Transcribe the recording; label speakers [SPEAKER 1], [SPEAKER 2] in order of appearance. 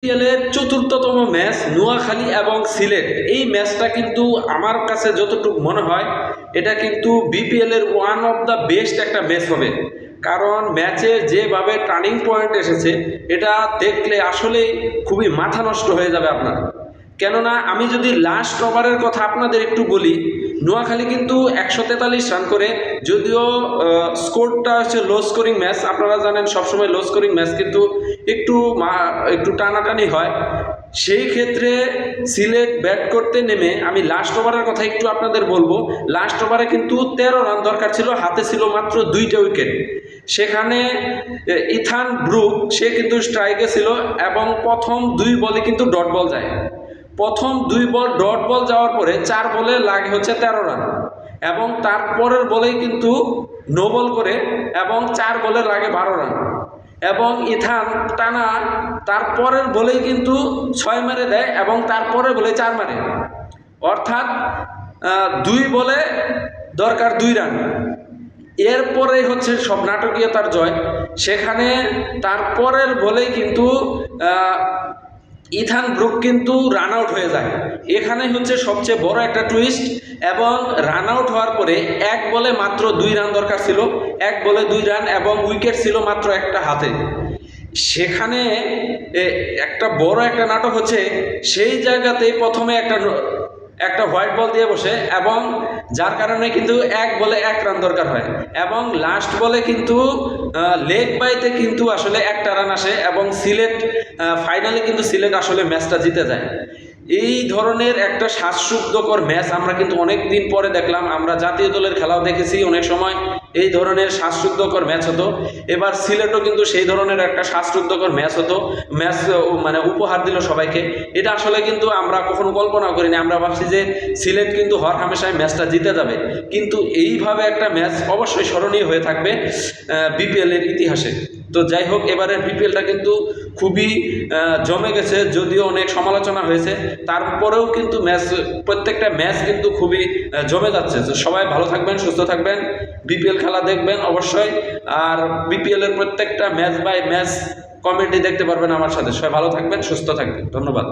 [SPEAKER 1] বিপিএলের চতুর্থতম ম্যাচ নোয়াখালী এবং সিলেট। এই ম্যাচটা কিন্তু আমার কাছে যতটুকু মনে হয় এটা কিন্তু বিপিএলের ওয়ান অফ দ্য বেস্ট একটা ম্যাচ হবে। কারণ ম্যাচে যেভাবে টার্নিং পয়েন্ট এসেছে এটা দেখলে আসলেই খুবই মাথা নষ্ট হয়ে যাবে আপনার। কেননা আমি যদি লাস্ট ওভারের কথা আপনাদের একটু বলি, নোয়াখালী কিন্তু 143 রান করে, যদিও স্কোরটা হচ্ছে লো স্কোরিং ম্যাচ। আপনারা জানেন সবসময় লো স্কোরিং ম্যাচ কিন্তু একটু টানাটানি হয়। সেই ক্ষেত্রে সিলেট ব্যাট করতে নেমে আমি লাস্ট ওভারের কথা একটু আপনাদের বলবো। লাস্ট ওভারে কিন্তু 13 রান দরকার ছিল, হাতে ছিল মাত্র 2টা উইকেট। সেখানে ইথান ব্রুক সে কিন্তু স্ট্রাইকে ছিল এবং প্রথম 2 বলে কিন্তু ডট বল যায়। প্রথম 2 বল ডট বল যাওয়ার পরে 4 বলে লাগে হচ্ছে 13 রান, এবং তারপরের বলেই কিন্তু নো বল করে এবং 4 বলে লাগে 12 রান, এবং ইথান টানা তারপরের বলেই কিন্তু 6 মেরে দেয় এবং তারপরের বলে 4 মারে। অর্থাৎ 2 বলে দরকার 2 রান। এরপরে হচ্ছে সব নাটকীয়তার জয়। সেখানে তারপরের বলেই কিন্তু ইথান ব্রুক কিন্তু রান আউট হয়ে যায়। এখানে হচ্ছে সবচেয়ে বড় একটা টুইস্ট। এবং রান আউট হওয়ার পরে 1 বলে মাত্র 2 রান দরকার ছিল, 1 বলে 2 রান, এবং উইকেট ছিল মাত্র একটা হাতে। সেখানে একটা বড় একটা নাটক হচ্ছে, সেই জায়গাতেই প্রথমে একটা হোয়াইট বল দিয়ে বসে, এবং যার কারণে কিন্তু 1 বলে 1 রান দরকার হয়, এবং লাস্ট বলে কিন্তু লেগ বাইতে কিন্তু আসলে একটা রান আসে, এবং সিলেট ফাইনালে কিন্তু সিলেট আসলে ম্যাচটা জিতে যায়। এই ধরনের একটা শ্বাসরুদ্ধকর ম্যাচ আমরা কিন্তু অনেক দিন পরে দেখলাম। আমরা জাতীয় দলের খেলাও দেখেছি, অনেক সময় এই ধরনের শ্বাসরুদ্ধকর ম্যাচ হতো। এবার সিলেটও কিন্তু সেই ধরনের একটা শ্বাসরুদ্ধকর ম্যাচ মানে উপহার দিল সবাইকে। এটা আসলে কিন্তু আমরা কখনো কল্পনা করিনি। আমরা ভাবছি যে সিলেট কিন্তু হর হামেশায় ম্যাচটা জিতে যাবে, কিন্তু এইভাবে একটা ম্যাচ অবশ্যই স্মরণীয় হয়ে থাকবে বিপিএলের ইতিহাসে। তো যাই হোক, এবারের বিপিএলটা কিন্তু খুবই জমে গেছে, যদিও অনেক সমালোচনা হয়েছে, তারপরেও কিন্তু প্রত্যেকটা ম্যাচ কিন্তু খুবই জমে যাচ্ছে। তো সবাই ভালো থাকবেন, সুস্থ থাকবেন, বিপিএল খেলা দেখবেন অবশ্যই। আর বিপিএলের প্রত্যেকটা ম্যাচ বাই ম্যাচ কমেন্টে দেখতে পারবেন আমার সাথে। সবাই ভালো থাকবেন, সুস্থ থাকবেন, ধন্যবাদ।